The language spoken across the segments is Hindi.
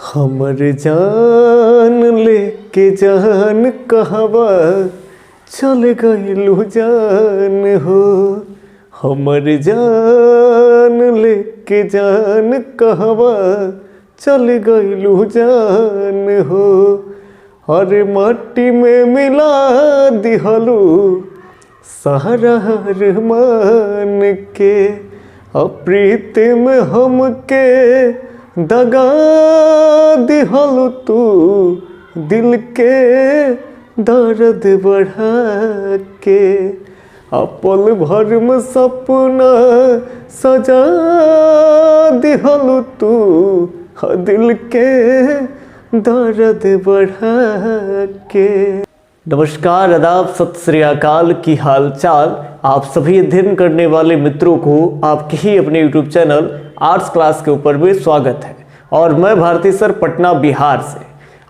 हमर जान लेके जान कहवा चल गइलू जान हो। हमर जान लेके जान कहवा चल गइलू जान हो। हर माटी में मिला दिहलू सारा मान के, अप्रीत में हमके दगा दिहलू तू दिल के दर्द बढ़ा के। पल भर में सपना सजा दिहलू तू दिल के दर्द बढ़ा के। नमस्कार, आदाब, सत श्री अकाल, की हाल चाल। आप सभी अध्ययन करने वाले मित्रों को आपके ही अपने YouTube चैनल आर्ट्स क्लास के ऊपर भी स्वागत है। और मैं भारती सर, पटना बिहार से।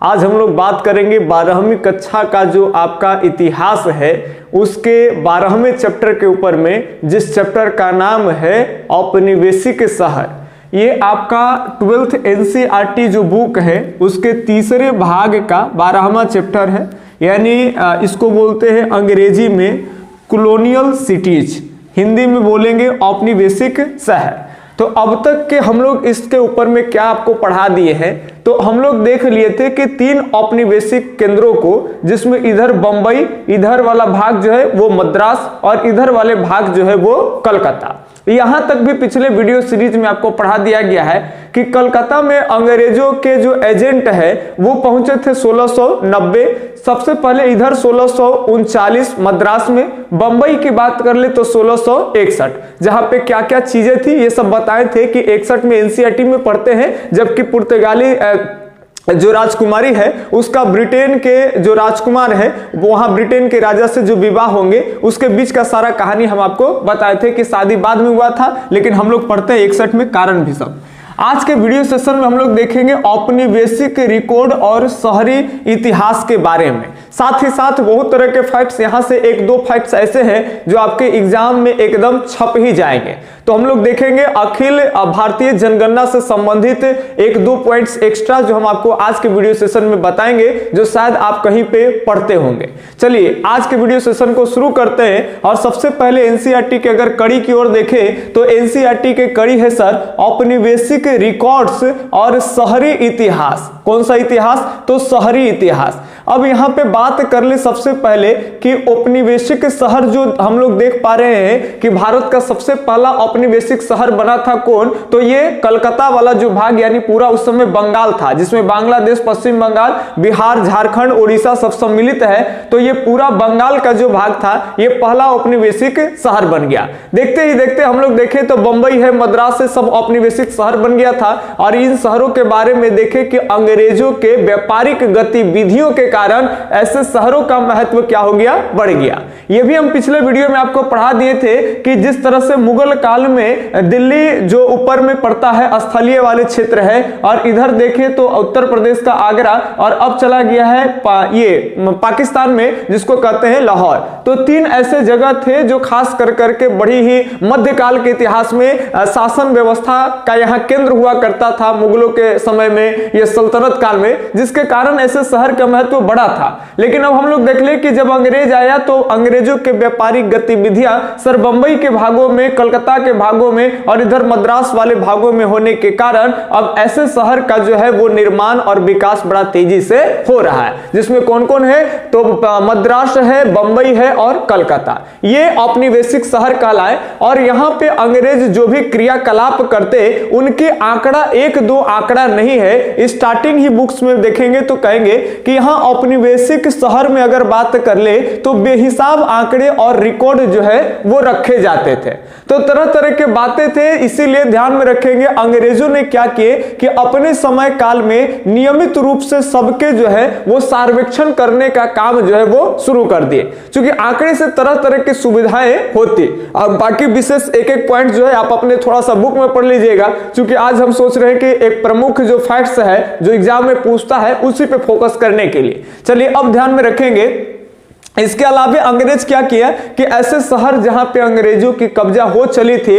आज हम लोग बात करेंगे 12वीं कक्षा का जो आपका इतिहास है उसके 12वें चैप्टर के ऊपर में, जिस चैप्टर का नाम है औपनिवेशिक शहर। ये आपका 12th NCERT जो बुक है उसके तीसरे भाग का 12वां चैप्टर है, यानी इसको बोलते हैं अंग्रेजी में कॉलोनियल सिटीज, हिंदी में बोलेंगे औपनिवेशिक शहर। तो अब तक के हम लोग इसके ऊपर में क्या आपको पढ़ा दिए हैं, तो हम लोग देख लिए थे कि 3 औपनिवेशिक केंद्रों को, जिसमें इधर बंबई, इधर वाला भाग जो है वो मद्रास और इधर वाले भाग जो है वो कलकत्ता। यहां तक भी पिछले वीडियो सीरीज में आपको पढ़ा दिया गया है कि कलकत्ता में अंग्रेजों के जो एजेंट है वो पहुंचे थे 1690। सबसे पहले इधर 1639 मद्रास में। बंबई की बात कर ले तो 1661, जहां पे क्या क्या चीजें थी ये सब बताए थे कि 61 में NCERT में पढ़ते हैं, जबकि पुर्तगाली जो राजकुमारी है उसका ब्रिटेन के जो राजकुमार है वहां ब्रिटेन के राजा से जो विवाह होंगे उसके बीच का सारा कहानी हम आपको बताए थे कि शादी बाद में हुआ था, लेकिन हम लोग पढ़ते हैं 61 में कारण भी सब। आज के वीडियो सेशन में हम लोग देखेंगे औपनिवेशिक रिकॉर्ड और शहरी इतिहास के बारे में। साथ ही साथ बहुत तरह के फैक्ट्स, यहां से 1-2 फैक्ट्स ऐसे हैं जो आपके एग्जाम में एकदम छप ही जाएंगे। तो हम लोग देखेंगे अखिल भारतीय जनगणना से संबंधित 1-2 पॉइंट्स एक्स्ट्रा जो हम आपको आज के वीडियो सेशन में बताएंगे, जो शायद आप कहीं पे पढ़ते होंगे। चलिए आज के वीडियो सेशन को शुरू करते हैं। और सबसे पहले NCERT के अगर कड़ी की ओर देखें तो NCERT के कड़ी है सर औपनिवेशिक रिकॉर्ड्स और शहरी इतिहास। कौन सा इतिहास? तो शहरी इतिहास। अब यहां पे बात कर ले सबसे पहले कि औपनिवेशिक शहर जो हम लोग देख पा रहे हैं कि भारत का सबसे पहला औपनिवेशिक शहर बना था कौन? तो ये कलकत्ता वाला जो भाग, यानी पूरा उस समय बंगाल था, जिसमें बांग्लादेश, पश्चिम बंगाल, बिहार, झारखंड, उड़ीसा सब सम्मिलित है। तो ये पूरा बंगाल का जो भाग था ये पहला औपनिवेशिक शहर बन गया। देखते ही देखते हम लोग देखें तो बंबई है, मद्रास से सब औपनिवेशिक शहर बन गया था। और इन शहरों के बारे में देखें कि अंग्रेजों के व्यापारिक गतिविधियों के कारण ऐसे शहरों का महत्व क्या हो गया? बढ़ गया। ये भी हम पिछले वीडियो में आपको पढ़ा दिए थे कि जिस तरह से मुगल काल में दिल्ली जो ऊपर में पड़ता है स्थलीय वाले क्षेत्र है, और इधर देखें तो उत्तर प्रदेश का आगरा, और अब चला गया है ये पाकिस्तान में जिसको कहते हैं लाहौर। तो 3 ऐसे जगह थे जो खास कर करके बड़ी ही मध्यकाल के इतिहास में शासन व्यवस्था का यहाँ केंद्र हुआ करता था मुगलों के समय में, ये सल्तनत काल में, जिसके कारण ऐसे शहर का महत्व बड़ा था। लेकिन अब हम लोग देख ले कि जब अंग्रेज आया तो अंग्रेजों के व्यापारिक गतिविधियां सर बंबई के भागों में, कलकत्ता के भागों में और इधर मद्रास वाले भागों में होने के कारण अब ऐसे शहर का जो है वो निर्माण और विकास बड़ा तेजी से हो रहा है, जिसमें कौन कौन है? तो मद्रास है, बंबई है और कलकत्ता। ये औपनिवेशिक शहर कहलाए। और यहाँ पे अंग्रेज जो भी क्रियाकलाप करते उनके आंकड़ा 1-2 आंकड़ा नहीं है। स्टार्टिंग ही बुक्स में देखेंगे तो कहेंगे कि यहाँ औपनिवेशिक शहर में अगर बात कर ले तो बेहिसाब आंकड़े और रिकॉर्ड जो है वो रखे जाते थे। तो तरह तरह के बातें थे, इसीलिए ध्यान में रखेंगे अंग्रेजों ने क्या किए कि अपने समय काल में नियमित रूप से सबके जो है वो सर्वेक्षण करने का काम जो है वो शुरू कर दिए, क्योंकि आंकड़े से तरह तरह की सुविधाएं होती। अब बाकी विशेष एक पॉइंट जो है आप अपने थोड़ा सा बुक में पढ़ लीजिएगा, क्योंकि आज हम सोच रहे हैं कि एक प्रमुख जो फैक्ट्स है जो एग्जाम में पूछता है उसी पे फोकस करने के लिए। चलिए अब ध्यान में रखेंगे इसके अलावा अंग्रेज क्या किया कि ऐसे शहर जहां पे अंग्रेजों की कब्जा हो चली थी,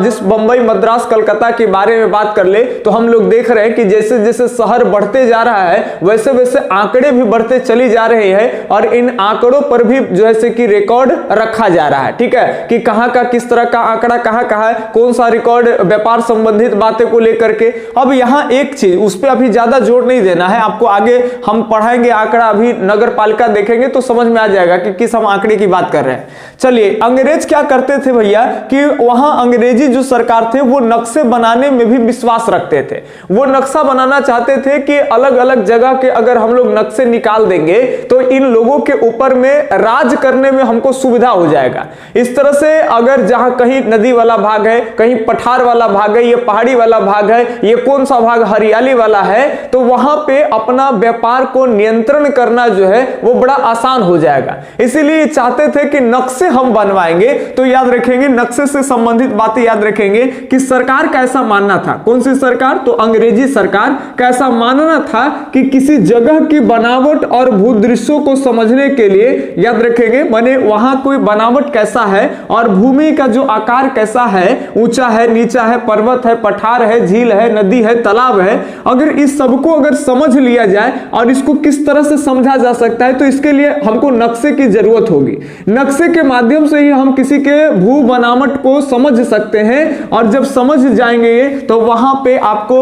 जिस बंबई, मद्रास, कलकत्ता के बारे में बात कर ले तो हम लोग देख रहे हैं कि जैसे जैसे शहर बढ़ते जा रहा है वैसे वैसे आंकड़े भी बढ़ते चली जा रहे हैं और इन आंकड़ों पर भी जैसे कि रिकॉर्ड रखा जा रहा है। ठीक है, कि कहां का किस तरह का आंकड़ा कहां है, कौन सा रिकॉर्ड व्यापार संबंधित बातें को लेकर के। अब यहां एक चीज, उस पर अभी ज्यादा जोर नहीं देना है, आपको आगे हम पढ़ाएंगे आंकड़ा, अभी नगर पालिका देखेंगे तो समझ में आ जाएगा कि किस हम आंकड़े की बात कर रहे हैं। चलिए, अंग्रेज क्या करते थे भैया कि वहां अंग्रेजी जो सरकार थे वो नक्शे बनाने में भी विश्वास रखते थे। वो नक्शा बनाना चाहते थे कि अलग अलग जगह के अगर हम लोग नक्शे निकाल देंगे तो इन लोगों के ऊपर में राज करने में हमको सुविधा हो जाएगा। इस तरह से अगर जहां कहीं नदी वाला भाग है, कहीं पठार वाला भाग है, ये पहाड़ी वाला भाग है, ये कौन सा भाग हरियाली वाला है, तो वहां पे अपना व्यापार को नियंत्रण करना जो है वो बड़ा आसान हो जाएगा। इसीलिए चाहते थे कि नक्शे हम बनवाएंगे। तो याद रखेंगे, नक्शे से संबंधित बातें याद रखेंगे कि सरकार का ऐसा मानना था। कौन सी सरकार? तो अंग्रेजी सरकार का ऐसा मानना था कि किसी जगह की बनावट और भूदृश्यों को समझने के लिए, याद रखेंगे, माने वहां कोई बनावट कैसा है और भूमि का जो आकार कैसा है, ऊंचा है, नीचा है, पर्वत है, पठार है, झील है, नदी है, तालाब है, अगर इस सबको अगर समझ लिया जाए और इसको किस तरह से समझा जा सकता है तो इसके लिए हमको नक्शे की जरूरत होगी। नक्शे के माध्यम से ही हम किसी के भू बनावट को समझ सकते हैं और जब समझ जाएंगे तो वहां पे आपको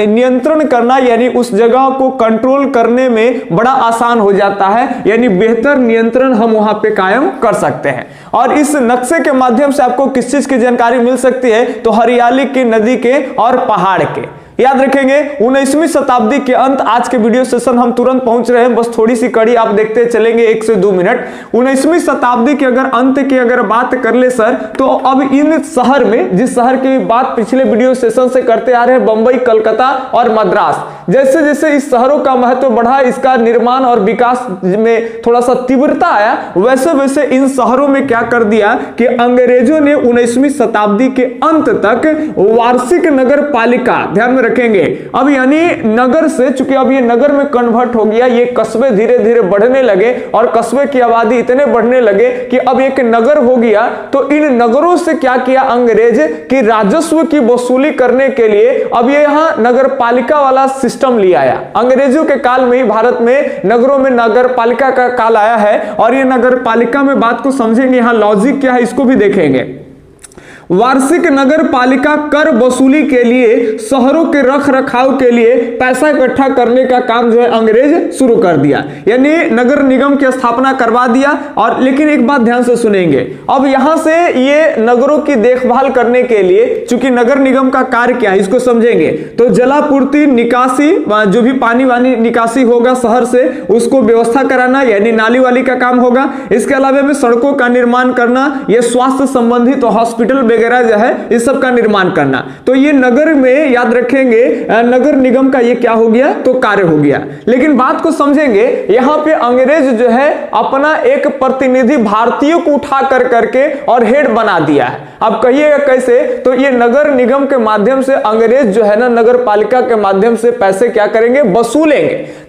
नियंत्रण करना यानी उस जगह को कंट्रोल करने में बड़ा आसान हो जाता है, यानी बेहतर नियंत्रण हम वहां पे कायम कर सकते हैं। और इस नक्शे के माध्यम से आपको किस चीज की जानकारी मिल सकती है? तो हरियाली की, नदी के और पहाड़ के। याद रखेंगे 19वीं शताब्दी के अंत, आज के वीडियो सेशन हम तुरंत पहुंच रहे हैं, बस थोड़ी सी कड़ी आप देखते चलेंगे 1 से 2 मिनट। 19वीं शताब्दी के अगर अंत की अगर बात कर ले सर, तो अब इन शहर में, जिस शहर की बात पिछले वीडियो सेशन से करते आ रहे हैं, बंबई, कलकत्ता और मद्रास, जैसे जैसे इस शहरों का महत्व बढ़ा, इसका निर्माण और विकास में थोड़ा सा तीव्रता आया, वैसे वैसे इन शहरों में क्या कर दिया कि अंग्रेजों ने 19वीं शताब्दी के अंत तक वार्षिक नगर पालिका, ध्यान में रखेंगे, अब यानी नगर से, चूंकि अब ये नगर में कन्वर्ट हो गया, ये कस्बे धीरे धीरे बढ़ने लगे और कस्बे की आबादी इतने बढ़ने लगे कि अब एक नगर हो गया। तो इन नगरों से क्या किया अंग्रेज कि राजस्व की वसूली करने के लिए अब ये यहां नगर पालिका वाला सिस्टम ले आया। अंग्रेजों के काल में ही भारत में नगरों में नगर पालिका का काल आया है और ये नगर पालिका में बात को समझेंगे, यहां लॉजिक क्या है इसको भी देखेंगे। वार्षिक नगर पालिका कर वसूली के लिए, शहरों के रख रखाव के लिए पैसा इकट्ठा करने का काम जो है अंग्रेज शुरू कर दिया, यानी नगर निगम की स्थापना करवा दिया। और लेकिन एक बात ध्यान से सुनेंगे, अब यहां से ये नगरों की देखभाल करने के लिए, चूंकि नगर निगम का कार्य क्या है इसको समझेंगे, तो जलापूर्ति, निकासी, जो भी पानी वानी निकासी होगा शहर से उसको व्यवस्था कराना, यानी नाली वाली का काम होगा। इसके अलावा में सड़कों का निर्माण करना, यह स्वास्थ्य संबंधित हॉस्पिटल वगैरह जो है इस सब का निर्माण करना। तो ये नगर में, याद रखेंगे, नगर निगम का ये क्या हो गया? तो कार्य हो गया। लेकिन बात को समझेंगे, यहां पे अंग्रेज जो है अपना एक प्रतिनिधि भारतीयों को उठा कर करके और हेड बना दिया है। अब कहिएगा कैसे? तो ये नगर निगम के माध्यम से अंग्रेज जो है ना, नगर पालिका के माध्यम से पैसे क्या करेंगे?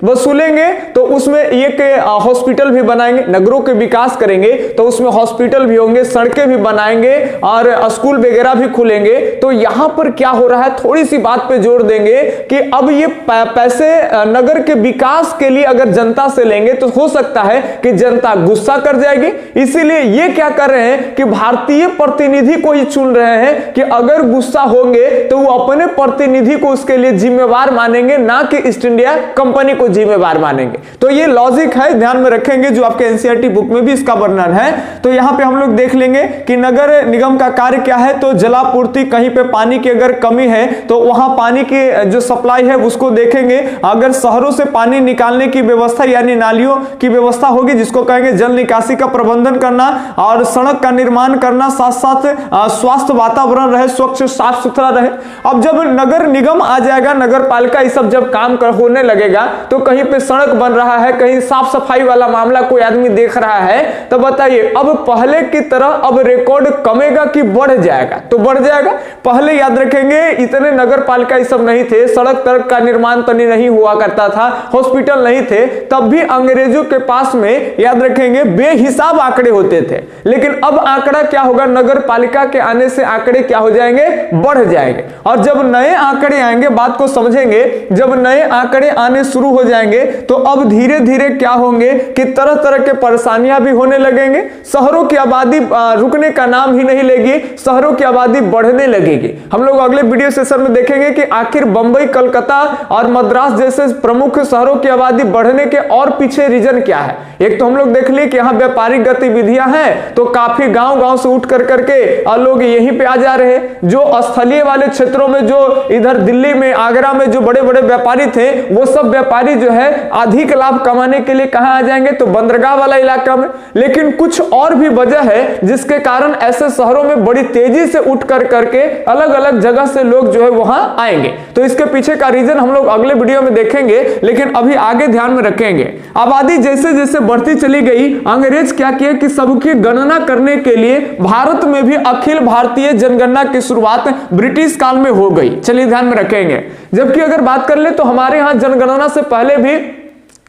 वसूलेंगे। तो उसमें एक हॉस्पिटल भी बनाएंगे, नगरों के विकास करेंगे तो उसमें हॉस्पिटल भी होंगे, सड़कें भी बनाएंगे और स्कूल वगैरह भी खुलेंगे। तो यहां पर क्या हो रहा है, थोड़ी सी बात पे जोर देंगे कि अब ये पैसे नगर के विकास के लिए अगर जनता से लेंगे तो हो सकता है कि जनता गुस्सा कर जाएगी। इसीलिए ये क्या कर रहे हैं कि भारतीय प्रतिनिधि को ही चुन रहे हैं कि अगर गुस्सा होंगे तो वो अपने प्रतिनिधि को उसके लिए जिम्मेवार मानेंगे, ना कि ईस्ट इंडिया कंपनी को जिम्मेवार मानेंगे। तो ये लॉजिक है, ध्यान में रखेंगे, जो आपके एनसीईआरटी बुक में भी इसका वर्णन है। तो यहां पे हम लोग देख लेंगे कि नगर निगम का कार्य क्या है। तो जलापूर्ति, कहीं पे पानी की अगर कमी है तो वहां पानी की जो सप्लाई है उसको देखेंगे। अगर शहरों से पानी निकालने की व्यवस्था यानी नालियों की व्यवस्था होगी, जिसको कहेंगे जल निकासी का प्रबंधन करना और सड़क का निर्माण करना, साथ साथ स्वास्थ्य वातावरण रहे, स्वच्छ साफ सुथरा रहे। अब जब नगर निगम आ जाएगा, नगर पालिका, ये सब जब काम होने लगेगा तो कहीं पे सड़क बन रहा है, कहीं साफ सफाई वाला मामला कोई आदमी देख रहा है, तो बताइए अब पहले की तरह अब रिकॉर्ड कमेगा कि बढ़ बढ़ जाएगा। तो बढ़ जाएगा, पहले याद रखेंगे इतने नगर पालिका ये सब नहीं थे, सड़क तड़क का निर्माण तनी नहीं हुआ करता था, हॉस्पिटल नहीं थे, तब भी अंग्रेजों के पास में याद रखेंगे बेहिसाब आंकड़े होते थे। लेकिन अब आंकड़ा क्या होगा, नगर पालिका के आने से आंकड़े क्या हो जाएंगे, बढ़ जाएंगे। और जब नए आंकड़े आएंगे, बात को समझेंगे, जब नए आंकड़े आने शुरू हो जाएंगे तो अब धीरे धीरे क्या होंगे कि तरह तरह के परेशानियां भी होने लगेंगे। शहरों की आबादी रुकने का नाम ही नहीं लेगी, शहरों की आबादी बढ़ने लगेगी। हम लोग अगले वीडियो सेशन में देखेंगे कि आखिर बंबई, कलकत्ता और मद्रास जैसे प्रमुख शहरों की आबादी बढ़ने के और पीछे रीजन क्या है। एक तो हम लोग देख लिए कि यहाँ व्यापारिक गतिविधियां हैं, तो काफी गांव-गांव से उठ कर करके लोग यहीं पे आ जा रहे हैं। जो स्थलीय वाले क्षेत्रों में, जो इधर दिल्ली में, आगरा में जो बड़े बड़े व्यापारी थे, वो सब व्यापारी जो है अधिक लाभ कमाने के लिए कहां आ जाएंगे, तो बंदरगाह वाला इलाका में। लेकिन कुछ और भी वजह है जिसके कारण ऐसे शहरों में बड़ी तेजी से उठ कर करके अलग अलग जगह से लोग जो है वहां आएंगे। तो इसके पीछे का रीजन हम लोग अगले वीडियो में देखेंगे, लेकिन अभी आगे ध्यान में रखेंगे। आबादी जैसे जैसे बढ़ती चली गई, अंग्रेज क्या किए कि सबकी गणना करने के लिए भारत में भी अखिल भारतीय जनगणना की शुरुआत ब्रिटिश काल में हो गई। चलिए ध्यान में रखेंगे। जबकि अगर बात कर ले तो हमारे यहां जनगणना से पहले भी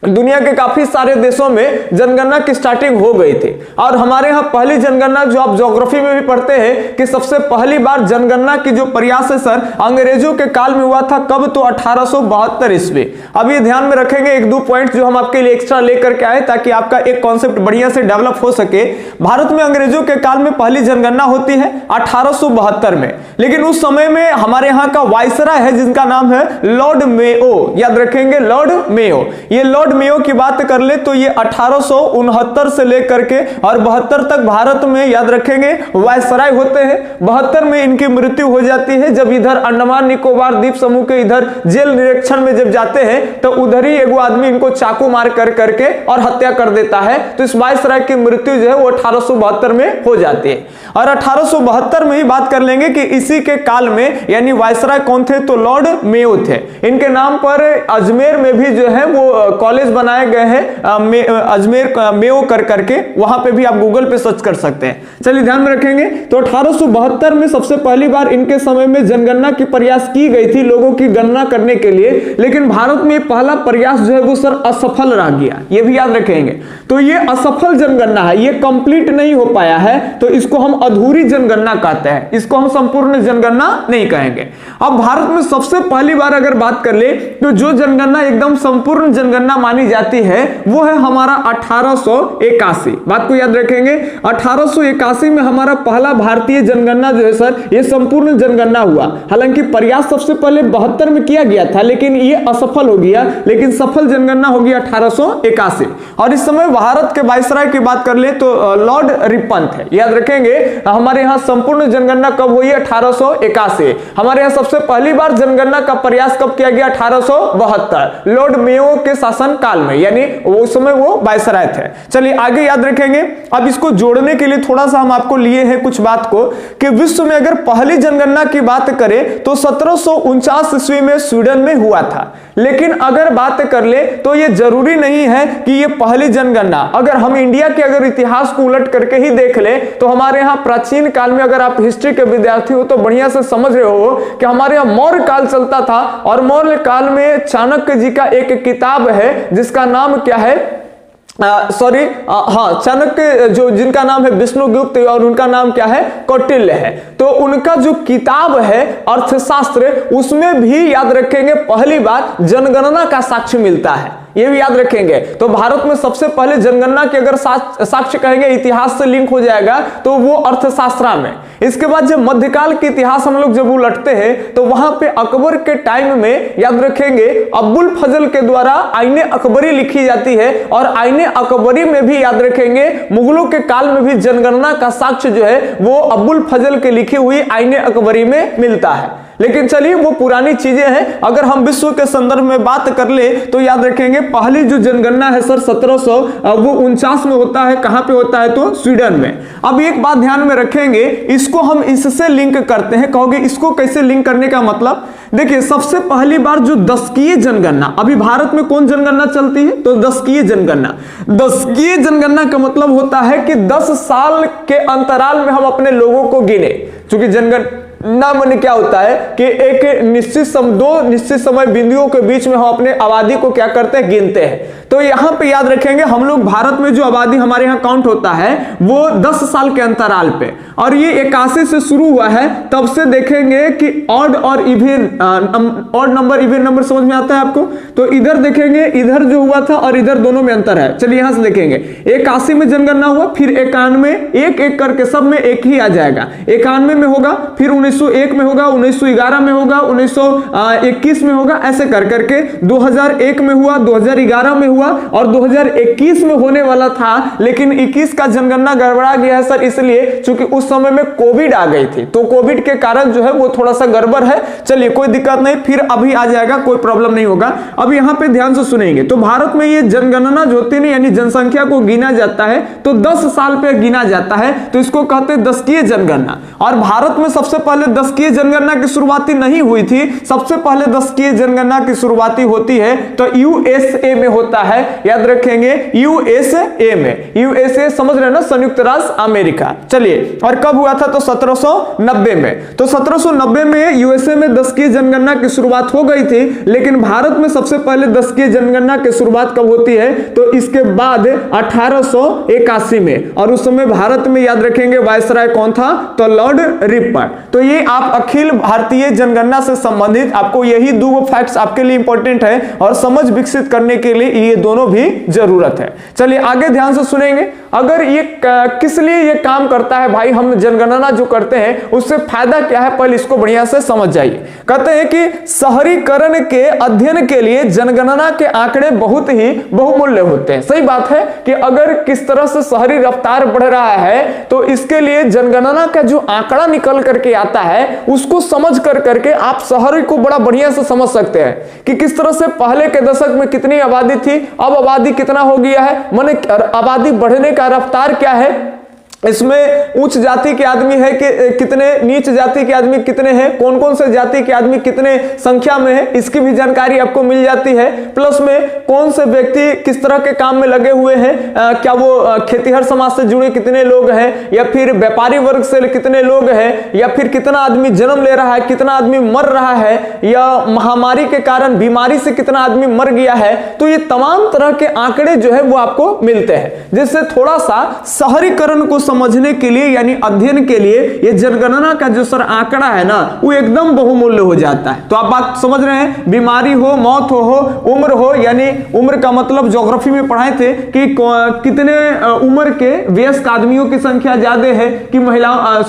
दुनिया के काफी सारे देशों में जनगणना की स्टार्टिंग हो गई थी। और हमारे यहाँ पहली जनगणना, जो आप ज्योग्राफी में भी पढ़ते हैं कि सबसे पहली बार जनगणना की जो प्रयास है सर अंग्रेजों के काल में हुआ था, कब, तो 1872 ईस्वी। अब ये ध्यान में रखेंगे एक दो पॉइंट जो हम आपके लिए एक्स्ट्रा लेकर के आए, ताकि आपका एक कॉन्सेप्ट बढ़िया से डेवलप हो सके। भारत में अंग्रेजों के काल में पहली जनगणना होती है 1872 में, लेकिन उस समय में हमारे यहाँ का वायसराय है जिनका नाम है लॉर्ड मेयो। याद रखेंगे, लॉर्ड मेयो। ये लॉर्ड मेयो की बात कर ले तो ये 1869 से लेकर के और 72 तक भारत में याद रखेंगे वायसराय होते हैं। 72 में इनकी मृत्यु हो जाती है, जब इधर अंडमान निकोबार द्वीप समूह के इधर जेल निरीक्षण में जब जाते हैं तो उधर ही एगो आदमी इनको चाकू मार कर करके और हत्या कर देता है। तो इस वायसराय की मृत्यु जो है वो 1872 में हो जाती है। और 1872 में ही बात कर लेंगे कि इसी के काल में यानी वायसराय कौन थे, तो लॉर्ड मेयो थे। इनके नाम पर अजमेर में भी जो है वो कॉलेज बनाए गए हैं, अजमेर मेयो कर करके, वहां पे भी आप गूगल पे सर्च कर सकते हैं। चलिए ध्यान में रखेंगे। तो 1872 में सबसे पहली बार इनके समय में जनगणना की प्रयास की गई थी लोगों की गणना करने के लिए, लेकिन भारत में पहला प्रयास जो है वो सर असफल रह गया, ये भी याद रखेंगे। तो ये असफल जनगणना है, ये कंप्लीट नहीं हो पाया है, तो इसको हम अधूरी जनगणना कहते हैं, इसको हम संपूर्ण जनगणना नहीं कहेंगे। अब भारत में सबसे पहली बार अगर बात कर ले तो जो जनगणना एकदम संपूर्ण जनगणना मानी जाती है वो है हमारा 1881। बात को याद रखेंगे, 1881 में हमारा पहला भारतीय जनगणना जो है सर ये संपूर्ण जनगणना हुआ। हालांकि प्रयास सबसे पहले 72 में किया गया था, लेकिन ये असफल हो गया, लेकिन सफल जनगणना होगी 1881। और इस समय भारत के वायसराय की बात कर ले तो लॉर्ड रिपन थे। याद रखेंगे हमारे यहाँ संपूर्ण जनगणना कब हुई, 1881। हमारे यहाँ सबसे पहली बार जनगणना का प्रयास कब किया गया, 1872 लॉर्ड मेयो के शासन काल में, यानी उस समय वो वायसराय थे। चलिए आगे याद रखेंगे। अब इसको जोड़ने के लिए थोड़ा सा हम आपको लिए हैं कुछ बात को कि विश्व में अगर पहली जनगणना की बात करें तो 1749 ईस्वी में स्वीडन में हुआ था। लेकिन अगर बात कर ले तो ये जरूरी नहीं है कि ये पहली जनगणना, अगर हम इंडिया के अगर इतिहास को उलट करके ही देख ले तो हमारे यहाँ प्राचीन काल में, अगर आप हिस्ट्री के विद्यार्थी हो तो बढ़िया से समझ रहे हो कि हमारे यहाँ मौर्य काल चलता था, और मौर्य काल में चाणक्य जी का एक किताब है जिसका नाम क्या है, चाणक्य, जो जिनका नाम है विष्णुगुप्त और उनका नाम क्या है, कौटिल्य है। तो उनका जो किताब है अर्थशास्त्र, उसमें भी याद रखेंगे पहली बार जनगणना का साक्ष्य मिलता है, ये भी याद रखेंगे। तो भारत में सबसे पहले जनगणना के अगर साक्ष्य कहेंगे, इतिहास से लिंक हो जाएगा, तो वो अर्थशास्त्र में। इसके बाद जब मध्यकाल के इतिहास हम लोग जब उलटते हैं तो वहां पे अकबर के टाइम में याद रखेंगे अब्बुल फजल के द्वारा आईने अकबरी लिखी जाती है, और आईने अकबरी में भी याद रखेंगे मुगलों के काल में भी जनगणना का साक्ष्य जो है वो अब्बुल फजल के लिखी हुई आईने अकबरी में मिलता है। लेकिन चलिए वो पुरानी चीजें हैं। अगर हम विश्व के संदर्भ में बात कर ले तो याद रखेंगे पहली जो जनगणना है सर 1749 में होता है। कहां पे होता है, तो स्वीडन में। अब एक बात ध्यान में रखेंगे, इसको हम इससे लिंक करते हैं। कहोगे इसको कैसे लिंक करने का मतलब देखिए सबसे पहली बार जो दशकीय जनगणना, अभी भारत में कौन जनगणना चलती है, तो दशकीय जनगणना। दशकीय जनगणना का मतलब होता है कि 10 साल के अंतराल में हम अपने लोगों को गिने। क्योंकि जनगणना माने क्या होता है कि एक निश्चित दो निश्चित समय बिंदुओं के बीच में हम अपने आबादी को क्या करते हैं, गिनते हैं। तो यहां पे याद रखेंगे हम लोग भारत में जो आबादी हमारे यहां काउंट होता है वो 10 साल के अंतराल पे, और ये 81 से शुरू हुआ है। तब से देखेंगे कि ऑड और even, odd number even number समझ में आता है आपको, तो इधर देखेंगे इधर जो हुआ था और इधर दोनों में अंतर है। चलिए यहां से देखेंगे 81 में जनगणना हुआ, फिर 91, एक एक करके सब में एक ही आ जाएगा। 91 में होगा, फिर 1901 में होगा, 1911 में होगा, 1921 में होगा, ऐसे कर करके 2001 में हुआ, 2011 में हुआ और 2021 में होने वाला था, लेकिन 21 का जनगणना गड़बड़ा गया है सर, इसलिए क्योंकि उस समय में कोविड आ गई थी, तो कोविड के कारण जो है वो थोड़ा सा गड़बड़ है। चलिए कोई दिक्कत नहीं, फिर अभी आ जाएगा, कोई प्रॉब्लम नहीं होगा। अब यहां पे ध्यान से सुनेंगे, तो भारत में ये जनगणना जो होती है यानी जनसंख्या को गिना जाता है तो 10 साल पे गिना जाता है, तो इसको कहते हैं दशकीय जनगणना। और भारत में सबसे पहले दशकीय जनगणना की शुरुआती नहीं हुई थी, सबसे पहले दशकीय जनगणना की शुरुआती होती है तो यूएसए में होता है, याद रखेंगे यूएसए में, यूएसए समझ रहे हैं ना, संयुक्त राष्ट्र अमेरिका। चलिए, और कब हुआ था, तो 1790 में। तो 1790 में यूएसए में दशकीय जनगणना की शुरुआत हो गई थी, लेकिन भारत में सबसे पहले दशकीय जनगणना की शुरुआत कब होती है, तो इसके बाद 1881 में, और उस समय भारत में याद रखेंगे वायसराय कौन था, तो लॉर्ड रिपर। तो ये आप अखिल भारतीय जनगणना से संबंधित आपको यही दो फैक्ट्स आपके लिए इंपॉर्टेंट है और समझ विकसित करने के लिए ये दोनों भी जरूरत है। चलिए आगे ध्यान से सुनेंगे, अगर ये किस लिए ये काम करता है भाई, हम जनगणना जो करते हैं उससे फायदा क्या है, पहले इसको बढ़िया से समझ जाइए। कहते हैं कि शहरीकरण के अध्ययन के लिए जनगणना के आंकड़े बहुत ही बहुमूल्य होते हैं। सही बात है कि अगर किस तरह से शहरी रफ्तार बढ़ रहा है तो इसके लिए जनगणना का जो आंकड़ा निकल करके आता है उसको समझ कर करके आप शहर को बड़ा बढ़िया से समझ सकते हैं कि किस तरह से पहले के दशक में कितनी आबादी थी, अब आबादी कितना हो गया है, माने आबादी बढ़ने का रफ्तार क्या है, इसमें उच्च जाति के आदमी है कि कितने, नीच जाति के आदमी कितने हैं, कौन कौन से जाति के आदमी कितने संख्या में है, इसकी भी जानकारी आपको मिल जाती है। प्लस में कौन से व्यक्ति किस तरह के काम में लगे हुए हैं, क्या वो खेतीहर समाज से जुड़े कितने लोग हैं, या फिर व्यापारी वर्ग से कितने लोग हैं, या फिर कितना आदमी जन्म ले रहा है, कितना आदमी मर रहा है, या महामारी के कारण बीमारी से कितना आदमी मर गया है। तो ये तमाम तरह के आंकड़े जो है वो आपको मिलते हैं, जिससे थोड़ा सा शहरीकरण को समझने के लिए यानी अध्ययन के लिए ये जनगणना का जो सर आंकड़ा है ना वो एकदम बहुमूल्य हो जाता है। तो आप बात समझ रहे हैं, बीमारी हो, मौत हो, उम्र हो, यानी उम्र का मतलब ज्योग्राफी में पढ़ाए थे कि कितने उम्र के वयस्क आदमियों की संख्या ज्यादा है कि महिलाओं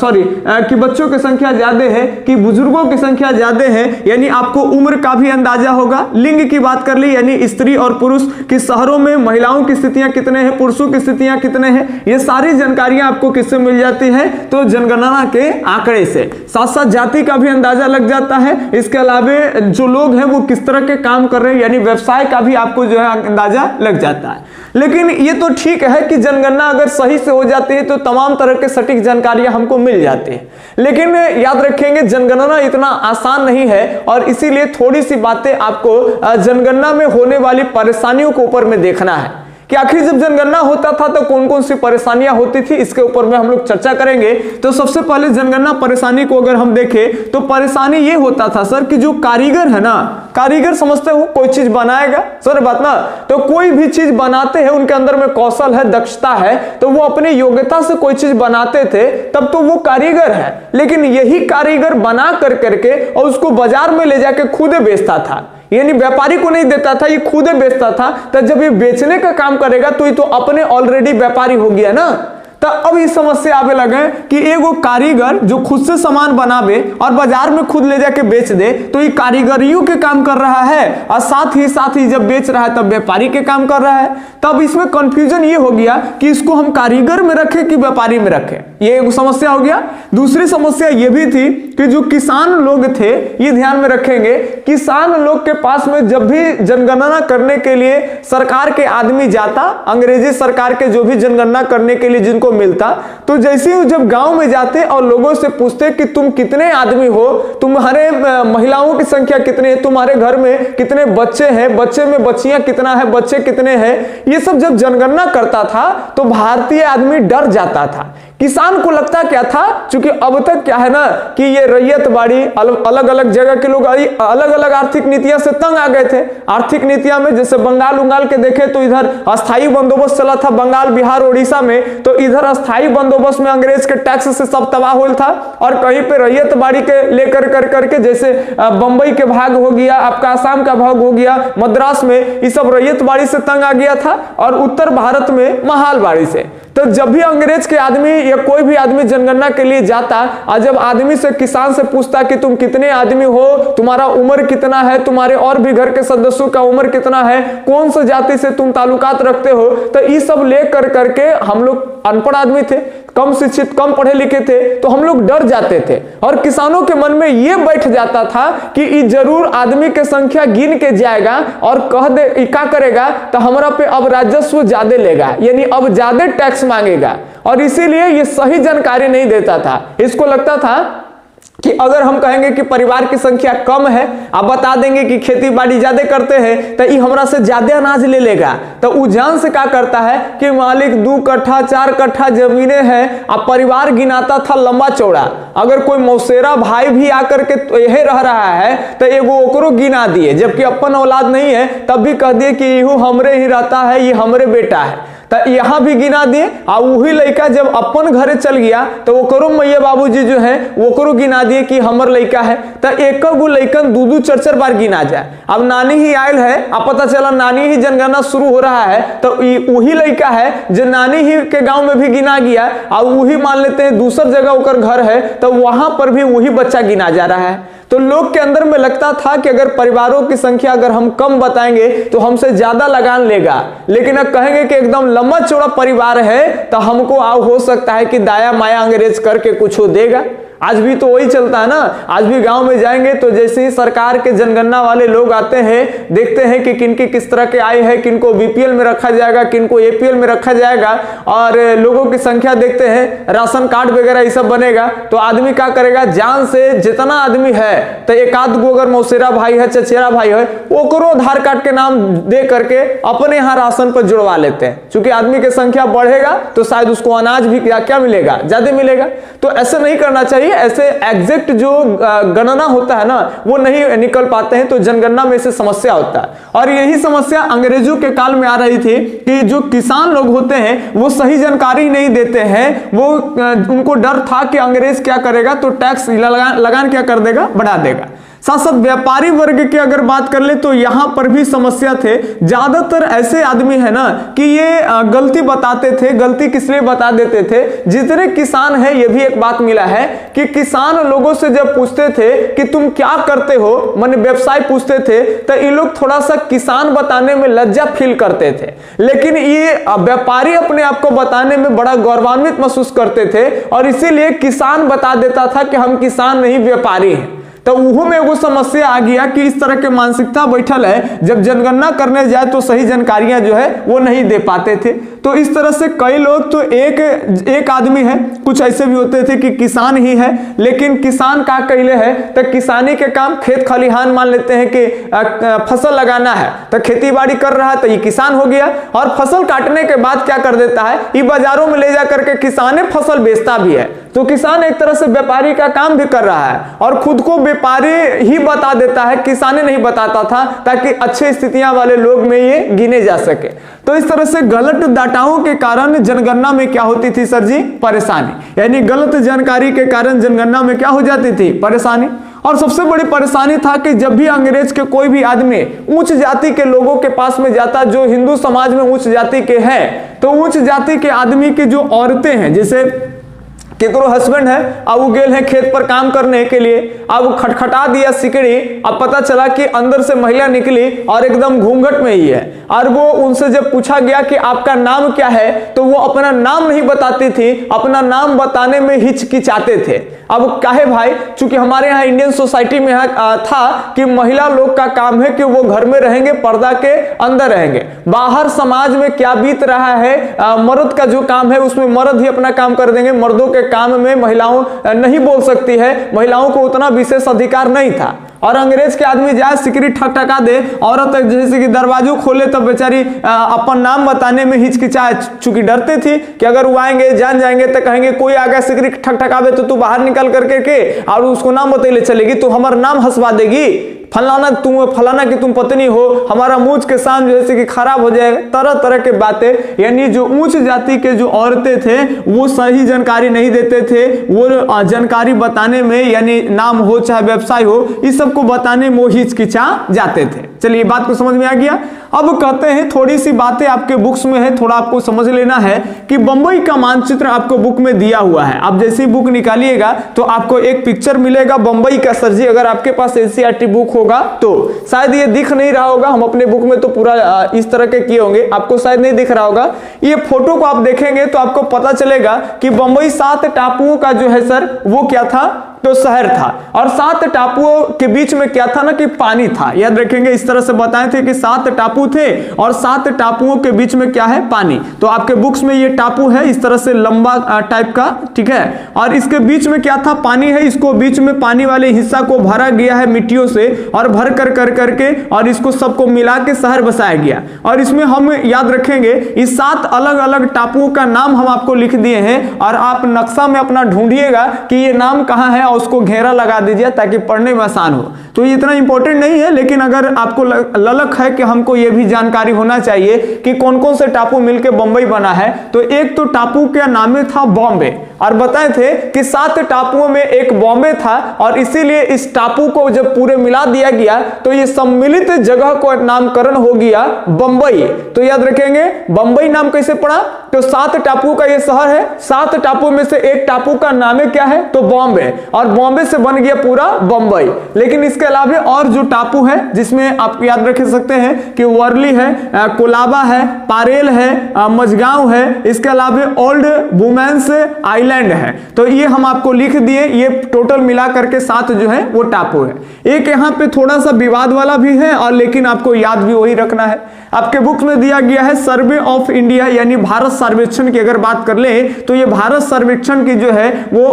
कि बच्चों की संख्या ज्यादा है कि बुजुर्गों की संख्या ज्यादा है, यानी आपको उम्र का भी अंदाजा होगा। लिंग की बात कर ली यानी स्त्री और पुरुष कि शहरों में महिलाओं की स्थितियां कितने हैं, पुरुषों की स्थितियां कितने हैं, ये सारी जानकारियां आपको किससे मिल जाती है, तो जनगणना के आंकड़े से। साथ साथ जाति का भी अंदाजा लग जाता है, इसके अलावा जो लोग हैं वो किस तरह के काम कर रहे हैं यानी व्यवसाय का भी आपको जो है अंदाजा लग जाता है। लेकिन ये तो ठीक है कि जनगणना अगर सही से हो जाती है तो तमाम तरह के सटीक जानकारियां हमको मिल जाती है, लेकिन याद रखेंगे जनगणना इतना आसान नहीं है और इसीलिए थोड़ी सी बातें आपको जनगणना में होने वाली परेशानियों के ऊपर में देखना है कि आखिर जब जनगणना होता था तो कौन कौन सी परेशानियां होती थी, इसके ऊपर में हम लोग चर्चा करेंगे। तो सबसे पहले जनगणना परेशानी को अगर हम देखें तो परेशानी ये होता था सर कि जो कारीगर है ना, कारीगर समझते हो कोई चीज बनाएगा सर बात ना, तो कोई भी चीज बनाते हैं उनके अंदर में कौशल है, दक्षता है, तो वो अपनी योग्यता से कोई चीज बनाते थे तब तो वो कारीगर है। लेकिन यही कारीगर बना कर करके और उसको बाजार में ले जाके खुद बेचता था, यानी व्यापारी को नहीं देता था, ये खुद बेचता था। तो जब ये बेचने का काम करेगा तो ये तो अपने ऑलरेडी व्यापारी हो गया ना। तो अब इस समस्या आवे लगे कि एगो कारीगर जो खुद से सामान बनावे और बाजार में खुद ले जाके बेच दे तो ये कारीगरियों के काम कर रहा है और साथ ही जब बेच रहा है तब व्यापारी के काम कर रहा है। तब इसमें कंफ्यूजन ये हो गया कि इसको हम कारीगर में रखें कि व्यापारी में रखें। ये एक समस्या हो गया। दूसरी समस्या ये भी थी कि जो किसान लोग थे, ये ध्यान में रखेंगे, किसान लोग के पास में जब भी जनगणना करने के लिए सरकार के आदमी जाता, अंग्रेजी सरकार के जो भी जनगणना करने के लिए जिनको मिलता, तो जैसे ही जब गांव में जाते और लोगों से पूछते कि तुम कितने आदमी हो, तुम्हारे महिलाओं की संख्या कितनी है, तुम्हारे घर में कितने बच्चे हैं, बच्चे में बच्चियां कितना है, बच्चे कितने हैं, ये सब जब जनगणना करता था तो भारतीय आदमी डर जाता था। किसान को लगता क्या था, क्योंकि अब तक क्या है ना कि ये रैयत बाड़ी, अलग अलग जगह के लोग अलग अलग आर्थिक नीतियां से तंग आ गए थे। आर्थिक नीतियां में जैसे बंगाल उंगाल के देखे तो इधर अस्थाई बंदोबस्त चला था, बंगाल बिहार उड़ीसा में, तो इधर अस्थाई बंदोबस्त में अंग्रेज के टैक्स से सब तबाह हो था, और कहीं पे रैयत बाड़ी के लेकर करके जैसे बंबई के भाग हो गया, आपका आसाम का भाग हो गया, मद्रास में, ये सब रैयत बाड़ी से तंग आ गया था, और उत्तर भारत में महाल बाड़ी से। तो जब भी अंग्रेज के आदमी या कोई भी आदमी जनगणना के लिए जाता, और जब आदमी से, किसान से पूछता कि तुम कितने आदमी हो, तुम्हारा उम्र कितना है, तुम्हारे और भी घर के सदस्यों का उम्र कितना है, कौन सा जाति से तुम ताल्लुकात रखते हो, तो ये सब लेकर करके हम लोग अनपढ़ आदमी थे, कम शिक्षित, कम पढ़े लिखे थे, तो हम लोग डर जाते थे। और किसानों के मन में यह बैठ जाता था कि ये जरूर आदमी की संख्या गिन के जाएगा और कह दे क्या करेगा, तो हमारा पे अब राजस्व ज्यादा लेगा, यानी अब ज्यादा टैक्स मांगेगा, और इसीलिए ये सही जानकारी नहीं देता था। इसको लगता था कि अगर हम कहेंगे कि परिवार की संख्या कम है, आप बता देंगे कि खेती बाड़ी ज्यादा करते हैं, तो ये हमरा से ज्यादा अनाज ले लेगा, तो वो जान से क्या करता है कि मालिक 2 कट्ठा 4 कट्ठा जमीनें हैं, अब परिवार गिनाता था लंबा चौड़ा, अगर कोई मौसेरा भाई भी आकर के यही रह रहा है तो एगो ओकरो गिना दिए, जबकि अपन औलाद नहीं है तब भी कह दिए कि यू हमरे ही रहता है, ये हमरे बेटा है, तो यहाँ भी गिना दिए। और वही लड़का जब अपन घरे चल गया तो ओकरो मैया बाबूजी जो है ओकरो गिना दिए कि हमर लड़का है, तो एक गो लड़कन 2-2 4-4 बार गिना जाए। अब नानी ही आयल है, अब पता चला नानी ही जनगणना शुरू हो रहा है, तो वही लड़का है जो नानी ही के गांव में भी गिना गया, और वही मान लेते हैं दूसर जगह ओकर घर है, तो वहां पर भी वही बच्चा गिना जा रहा है। तो लोग के अंदर में लगता था कि अगर परिवारों की संख्या अगर हम कम बताएंगे तो हमसे ज्यादा लगान लेगा, लेकिन अब कहेंगे कि एकदम लंबा चौड़ा परिवार है तो हमको हो सकता है कि दाया माया अंग्रेज करके कुछ देगा। आज भी तो वही चलता है ना, आज भी गांव में जाएंगे तो जैसे ही सरकार के जनगणना वाले लोग आते हैं, देखते हैं कि किनकी किस तरह के आय है, किनको बीपीएल में रखा जाएगा, किनको एपीएल में रखा जाएगा, और लोगों की संख्या देखते हैं, राशन कार्ड वगैरह ये सब बनेगा, तो आदमी क्या करेगा, जान से जितना आदमी है तो एक आध गो अगर मौसेरा भाई है, चचेरा भाई है, ओकरो आधार कार्ड के नाम दे करके अपने यहाँ राशन पर जुड़वा लेते हैं। चूंकि आदमी की संख्या बढ़ेगा तो शायद उसको अनाज भी क्या मिलेगा, ज्यादा मिलेगा। तो ऐसे नहीं करना चाहिए, ऐसे एग्जैक्ट जो गणना होता है ना वो नहीं निकल पाते हैं, तो जनगणना में से समस्या होता है। और यही समस्या अंग्रेजों के काल में आ रही थी कि जो किसान लोग होते हैं वो सही जानकारी नहीं देते हैं, वो उनको डर था कि अंग्रेज क्या करेगा, तो टैक्स लगान क्या कर देगा, बढ़ा देगा। साथ साथ व्यापारी वर्ग की अगर बात कर ले तो यहां पर भी समस्या थे। ज्यादातर ऐसे आदमी है ना कि ये गलती बताते थे, गलती किस लिए बता देते थे, जितने किसान है ये भी एक बात मिला है कि किसान लोगों से जब पूछते थे कि तुम क्या करते हो, माने व्यवसाय पूछते थे, तो ये लोग थोड़ा सा किसान बताने में लज्जा फील करते थे, लेकिन ये व्यापारी अपने आप को बताने में बड़ा गौरवान्वित महसूस करते थे, और इसीलिए किसान बता देता था कि हम किसान नहीं व्यापारी हैं। तो उहो में एगो समस्या आ गया कि इस तरह के मानसिकता बैठल है, जब जनगणना करने जाए तो सही जानकारियां जो है वो नहीं दे पाते थे। तो इस तरह से कई लोग तो एक आदमी है, कुछ ऐसे भी होते थे कि किसान ही है, लेकिन किसान का कहले है तो किसानी के काम खेत खलिहान मान लेते हैं कि फसल लगाना है तो खेती बाड़ी कर रहा है तो ये किसान हो गया, और फसल काटने के बाद क्या कर देता है, ये बाजारों में ले जा करके किसाने फसल बेचता भी है। तो किसान एक तरह से व्यापारी का काम भी कर रहा है, और खुद को व्यापारी ही बता देता है, किसाने नहीं बताता था, ताकि अच्छे स्थितियां वाले लोग में ये गिने जा सके। तो इस तरह से गलत डाटाओं के कारण जनगणना में क्या होती थी सर जी, परेशानी, यानी गलत जानकारी के कारण जनगणना में क्या हो जाती थी, परेशानी। और सबसे बड़ी परेशानी था कि जब भी अंग्रेज के कोई भी आदमी उच्च जाति के लोगों के पास में जाता, जो हिंदू समाज में उच्च जाति के हैं, तो उच्च जाति के आदमी की जो औरतें हैं, जैसे केकरो हस्बैंड है, अब वो गेल है खेत पर काम करने के लिए, अब खटखटा दिया सिकड़ी, अब पता चला कि अंदर से महिला निकली और एकदम घूंघट में ही है। और वो उनसे जब पूछा गया कि आपका नाम क्या है, तो वो अपना नाम नहीं बताती थी, अपना नाम बताने में हिचकिचाते थे। अब काहे भाई, चूंकि हमारे यहाँ इंडियन सोसाइटी में था कि महिला लोग का काम है कि वो घर में रहेंगे, पर्दा के अंदर रहेंगे, बाहर समाज में क्या बीत रहा है, मर्द का जो काम है उसमें मर्द ही अपना काम कर देंगे, मर्दों के काम में महिलाओं नहीं बोल सकती है, महिलाओं को उतना विशेष अधिकार नहीं था। और अंग्रेज के आदमी जाए सिकरी ठकठका दे, औरत जैसे कि दरवाजो खोले तब बेचारी अपन नाम बताने में हिचकिचाए, चूंकि डरते थी कि अगर वो आएंगे जान जाएंगे तो कहेंगे कोई आगे सिकरी ठकठकावे तो तू बाहर निकल करके के और उसको नाम बतैले चलेगी, तो हमारा नाम हंसवा देगी, फलाना की तुम पत्नी हो, हमारा मुझ के शान जैसे कि खराब हो जाएगा, तरह तरह के बातें। यानी जो उच्च जाति के जो औरतें थे वो सही जानकारी नहीं देते थे, वो जानकारी बताने में, यानी नाम हो चाहे व्यवसाय हो, इस सब को बताने में वो हिचकिचा जाते थे। चलिए बात को समझ में आ गया। अब कहते हैं थोड़ी सी बातें आपके बुक्स में है, थोड़ा आपको समझ लेना है कि बंबई का मानचित्र आपको बुक में दिया हुआ है। आप जैसे ही बुक निकालिएगा तो आपको एक पिक्चर मिलेगा बंबई का सर जी, अगर आपके पास एनसीईआरटी बुक होगा तो शायद ये दिख नहीं रहा होगा, हम अपने बुक में तो पूरा इस तरह के किए होंगे, आपको शायद नहीं दिख रहा होगा। ये फोटो को आप देखेंगे तो आपको पता चलेगा कि बंबई 7 टापुओं का जो है सर वो क्या था, तो शहर था, और 7 टापुओं के बीच में क्या था ना कि पानी था। याद रखेंगे, इस तरह से बताए थे कि 7 टापू थे और 7 टापुओं के बीच में क्या है, पानी। तो आपके बुक्स में ये टापू है इस तरह से लंबा टाइप का, ठीक है, और इसके बीच में क्या था, पानी है। इसको बीच में पानी वाले हिस्सा को भरा गया है मिट्टियों से, और भर कर करके और इसको सबको मिला के शहर बसाया गया। और इसमें हम याद रखेंगे इस 7 अलग अलग टापुओं का नाम हम आपको लिख दिए हैं, और आप नक्शा में अपना ढूंढिएगा कि ये नाम कहाँ है, उसको घेरा लगा दीजिए ताकि पढ़ने में आसान हो। तो ये इतना इंपॉर्टेंट नहीं है, लेकिन अगर आपको ललक है कि हमको ये भी जानकारी होना चाहिए कि कौन कौन से टापू मिलके बंबई बना है, तो एक तो टापू का नाम था बॉम्बे, और बताए थे कि 7 टापुओं में एक बॉम्बे था, और इसीलिए इस टापू को जब पूरे मिला दिया गया तो ये सम्मिलित जगह को नामकरण हो गया बंबई। तो याद रखेंगे बंबई नाम कैसे पड़ा, तो 7 टापुओं का ये शहर है, 7 टापुओं में से एक टापू का नाम क्या है, तो बॉम्बे, और बॉम्बे से बन गया पूरा बंबई। लेकिन इसके अलावा और जो टापू है जिसमें आप याद रख सकते हैं कि वर्ली है, कोलाबा है, पारेल है, मझगांव है, इसके अलावा ओल्ड वुमेन्स आइलैंड है। तो ये हम आपको लिख दिए, ये टोटल मिला करके 7 जो है वो टापू है। एक यहाँ पे थोड़ा सा विवाद वाला भी है, और लेकिन आपको याद भी वही रखना है। आपके बुक में दिया गया है सर्वे ऑफ इंडिया, यानी भारत सर्वेक्षण की अगर बात कर ले तो ये भारत सर्वेक्षण की जो है वो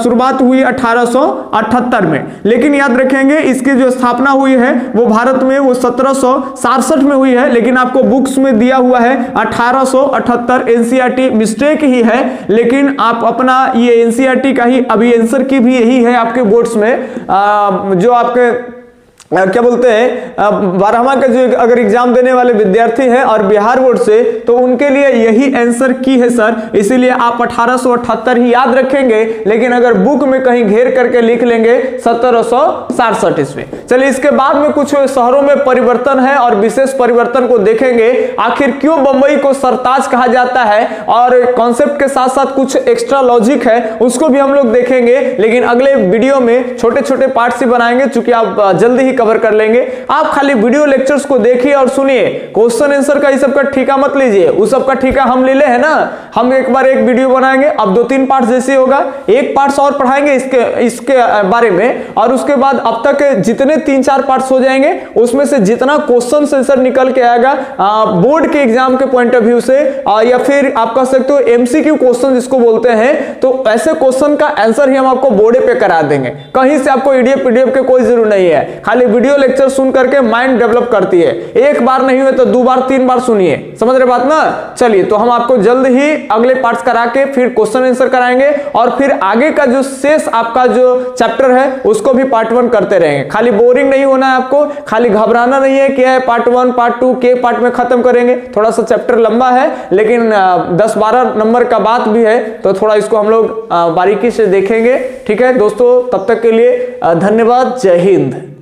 शुरुआत हुई 1878 में, लेकिन याद रखेंगे इसकी जो स्थापना हुई है वो भारत में वो 1767 में हुई है, लेकिन आपको बुक्स में दिया हुआ है 1878। एनसीईआरटी मिस्टेक ही है, लेकिन आप अपना ये एनसीईआरटी का ही अभी आंसर की भी यही है आपके बोर्ड्स में, जो आपके क्या बोलते हैं 12वां का जो अगर एग्जाम देने वाले विद्यार्थी हैं और बिहार बोर्ड से, तो उनके लिए यही आंसर की है सर, इसीलिए आप 1878 ही याद रखेंगे, लेकिन अगर बुक में कहीं घेर करके लिख लेंगे 1767 ईस्वी। चलिए इसके बाद में कुछ शहरों में परिवर्तन है और विशेष परिवर्तन को देखेंगे, आखिर क्यों बंबई को सरताज कहा जाता है, और कॉन्सेप्ट के साथ साथ कुछ एक्स्ट्रा लॉजिक है उसको भी हम लोग देखेंगे, लेकिन अगले वीडियो में छोटे छोटे पार्ट से बनाएंगे, चूंकि आप जल्दी ही कवर कर लेंगे। आप खाली वीडियो लेक्चर्स को देखिए और सुनिए, क्वेश्चन आंसर का ये सब का ठीका मत लीजिए, उस सब का ठीका हम ले ले है ना, हम एक बार एक वीडियो बनाएंगे, अब 2-3 पार्ट जैसे होगा, एक पार्ट और पढ़ाएंगे इसके बारे में, और उसके बाद अब तक जितने 3-4 पार्ट्स हो जाएंगे उसमें से जितना क्वेश्चन आंसर निकल के आएगा बोर्ड के एग्जाम के पॉइंट ऑफ व्यू से, या फिर आप कह सकते हो एमसीक्यू क्वेश्चन जिसको बोलते हैं, तो ऐसे क्वेश्चन का आंसर ही हम आपको बोर्ड पे करा देंगे, कहीं से आपको ईडीएफ पीडीएफ के कोई जरूरत नहीं है, खाली वीडियो लेक्चर सुन करके माइंड डेवलप करती है, एक बार नहीं हुए तो 2 बार 3 बार सुनिए, समझ रहे बात ना। चलिए तो हम आपको जल्द ही अगले पार्ट्स करा के फिर क्वेश्चन आंसर कराएंगे, और फिर आगे का जो शेष आपका जो चैप्टर है उसको भी पार्ट 1 करते रहेंगे। खाली बोरिंग नहीं होना है आपको, खाली घबराना नहीं है कि पार्ट 1 पार्ट 2 के पार्ट में खत्म करेंगे, थोड़ा सा चैप्टर लंबा है, लेकिन 10-12 नंबर का बात भी है, तो थोड़ा इसको हम लोग बारीकी से देखेंगे। ठीक है दोस्तों, तब तक के लिए धन्यवाद, जय हिंद।